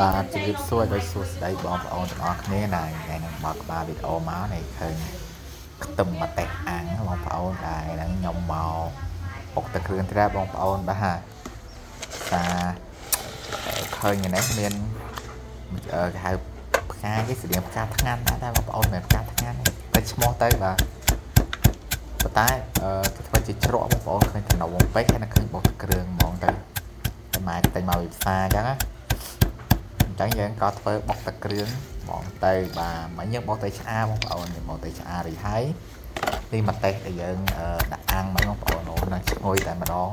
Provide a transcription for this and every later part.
បាទជម្រាបសួរដោយសួស្តីបងប្អូនទាំងអស់គ្នាណាថ្ងៃនេះមកក្បាលវីដេអូមកនេះឃើញខ្ទឹមម្ទេសអាំងបងប្អូនដែរហ្នឹងខ្ញុំមកបុកទឹកគ្រឿងត្រាបងប្អូនបាទថាឃើញនេះមានគេហៅផ្កាគេស្តៀងផ្កាថ្ងាន់ដែរបងប្អូនមិនផ្កាថ្ងាន់តែឈ្មោះទៅបាទប៉ុន្តែគេធ្វើជាជ្រក់បងប្អូនឃើញតំណវងពេកហើយនឹងឃើញបុកទឹកគ្រឿងហ្មងទៅតែម៉ែតែមកវិសាអញ្ចឹងណាអញ្ចឹងយើងក៏ធ្វើបុកទឹកគ្រឿងហ្មងទៅបាទមិញយើងបុកទៅឆ្អាបងប្អូនយើងបុកទៅឆ្អារីហើយនេះម្ទេសដែលយើងដាក់អាំងមិញបងប្អូននឹងឈ្ងុយតែម្ដង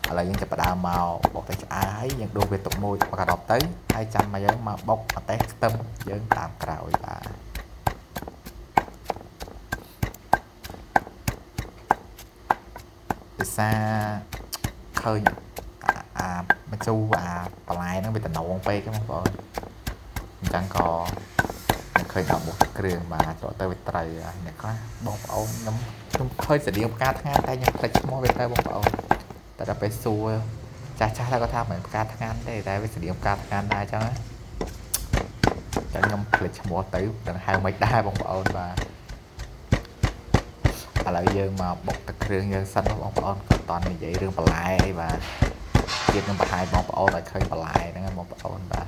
ឥឡូវយើងចាប់ផ្ដើមមកបុកទៅឆ្អាហើយយើងដួសវាទុកមួយបកដប់ទៅហើយចាំមកយើងមកបុកម្ទេសខ្ទឹមយើងតាមក្រោយបាទភាសាឃើញមកជូបន្លែហ្នឹងវាតំណងពេកបងប្អូនអញ្ចឹងក៏ឃើញដល់បុកទឹកគ្រឿងបាទចូលទៅវាត្រូវអ្នកខ្លះបងប្អូនខ្ញុំឃើញស្តៀងផ្កាថ្ងាន់តែខ្ញុំភ្លេចឈ្មោះវាទៅបងប្អូនតែដល់ពេលសួរចាស់តែគាត់ថាមិនផ្កាថ្ងាន់ទេតែវាស្តៀងផ្កាថ្ងាន់ដែរអញ្ចឹងខ្ញុំភ្លេចឈ្មោះទៅដឹងហៅមិនដែរបងប្អូនបាទឥឡូវយើងមកបុកទឹកគ្រឿងយើងសិនបងប្អូនក៏តន់និយាយរឿងបន្លែអីបាទទៀតនឹងបង្ហាញបងប្អូនឲ្យឃើញបន្លែហ្នឹងបងប្អូនបាទ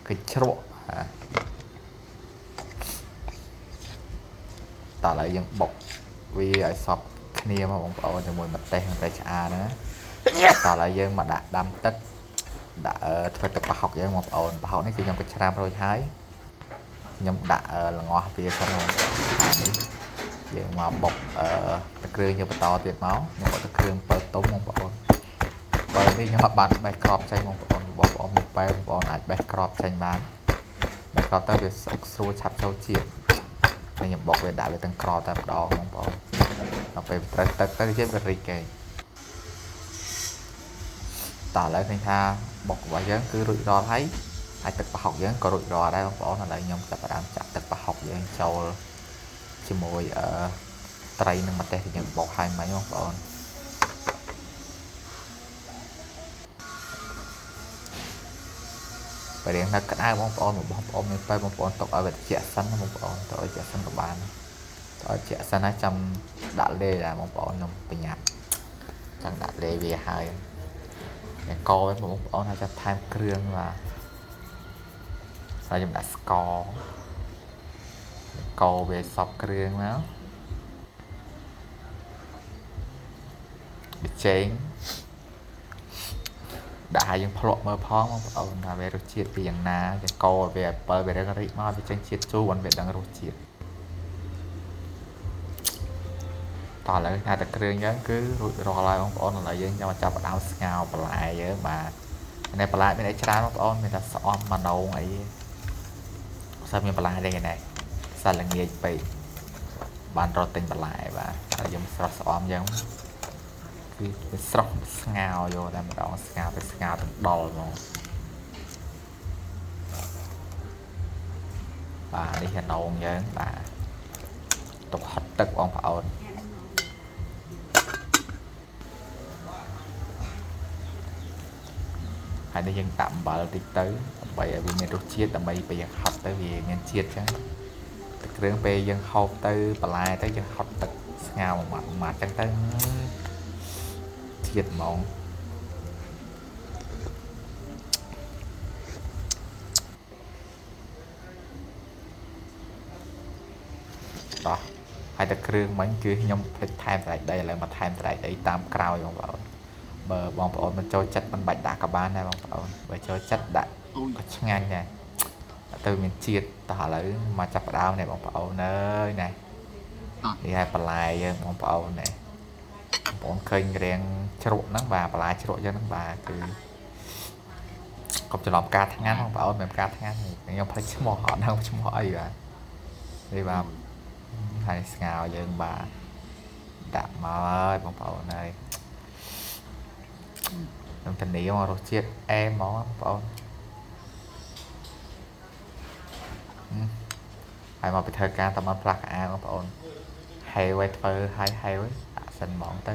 ឃើញជ្រក់បាទតើឥឡូវយើងបុកវាឲ្យសព្វគ្នាមកបងប្អូនជាមួយម្ទេសនិងប្រេងឆ្អាហ្នឹងតើឥឡូវយើងមកដាក់ដាំទឹកដាក់ធ្វើទឹកប្រហុកយើងបងប្អូនប្រហុកនេះគឺខ្ញុំក៏ច្រាមរួចហើយខ្ញុំដាក់ល្ងាស់វាសិនបងយើងមកបុកទឹកគ្រឿងយើងបន្តទៀតមកខ្ញុំបុកទឹកគ្រឿង7ទុំបងប្អូនបើនេះខ្ញុំអត់បានបេះក្របចេញបងប្អូនបងប្អូនមកបែបបងប្អូនអាចបេះក្របចេញបានបេះក្របទៅវាស្រួលឆាប់ចូលជាតិហើយខ្ញុំបុកវាដាក់វាទាំងក្របតែម្ដងបងប្អូនដល់ពេលត្រូវទឹកទៅយើងវារីកគេតើឥឡូវឃើញថាបុករបស់យើងគឺរួចរាល់ហើយទឹកប្រហុកយើងក៏រួចរាល់ដែរបងប្អូនឥឡូវខ្ញុំចាប់ផ្ដើមចាក់ទឹកប្រហុកយើងចូលជាមួយត្រីនិងម្ទេសដែលយើងបុកហើយមិញបងប្អូនបើរៀងនៅក្តៅបងប្អូនមានពេលបងប្អូនទុកឲ្យវាត្រជាក់សិនបងប្អូនទុកឲ្យត្រជាក់សិនក៏បានទុកឲ្យត្រជាក់សិនហើយចាំដាក់លេដែរបងប្អូនខ្ញុំប្រញាប់ចាំដាក់លេវាហើយតែកវិញបងប្អូនហើយចាំថែមគ្រឿងបាទហើយខ្ញុំដាក់ស្ករកវាសពគ្រឿងមកប៊ីចេងដាក់ឲ្យយើងភ្លក់មើលផងបងប្អូនថាវារសជាតិវាយ៉ាងណាយើងកវាបើវារឹងរីកមកវាចេញជាតិជូរបានវាដឹងរសជាតិតោះឥឡូវថាតែគ្រឿងយើងគឺរួចរាល់ហើយបងប្អូនឥឡូវយើងចាំចាប់ផ្ដើមស្ងោរបន្លែយើងបាទនេះបន្លែមានអីច្រើនបងប្អូនមានតែស្អំម៉ាណូងអីសិនមានបន្លែទេណែសាល្ងាយពេកបានរត់ទិញបន្លែបាទហើយយើងស្រស់ស្អំយើងគឺវាស្រស់ស្ងោរយកតែម្ដងស្ងោរទៅស្ងោរទាំងដល់ហ្មងបាទនេះហណូងយើងបាទទុកហត់ទឹកបងប្អូនហើយនេះយើងដាក់អំបិលតិចទៅដើម្បីឲ្យវាមានរសជាតិដើម្បីពេលយើងហត់ទៅវាមានជាតិចឹងទឹកគ្រឿងពេលយើងហូបទៅបន្លែទៅយើងហត់ទឹកស្ងោរមួយចឹងទៅជាតិហ្មងដោះហើយទឹកគ្រឿងមិញគឺខ្ញុំភ្លេចថែមត្រៃដីឥឡូវមកថែមត្រៃដីតាមក្រោយបងប្អូនបើបងប្អូនមិនចូលចិត្តមិនបាច់ដាក់ក៏បានដែរបងប្អូនបើចូលចិត្តដាក់ក៏ឆ្ងាញ់ដែរទៅមានជាតិតោះឥឡូវមកចាប់ផ្ដើមនេះបងប្អូនអើយណែនេះហើយបន្លែយើងបងប្អូនណែបងប្អូនឃើញរាងជ្រក់ហ្នឹងបាទបន្លែជ្រក់យើងហ្នឹងបាទគឺកុំច្រឡំផ្កាថ្ងាន់បងប្អូនមិនផ្កាថ្ងាន់ខ្ញុំភ្លេចឈ្មោះអត់ដឹងឈ្មោះអីបាទនេះបាទហើយស្ងោរយើងបាទដាក់មកហើយបងប្អូនហើយខ្ញុំធានាមករសជាតិអែមហ្មងបងប្អូនហើយមកពីធ្វើការតាមផ្លាស់កៅអៅបងប្អូនហេវឲ្យធ្វើហើយហេវដាក់សិនហ្មងទៅ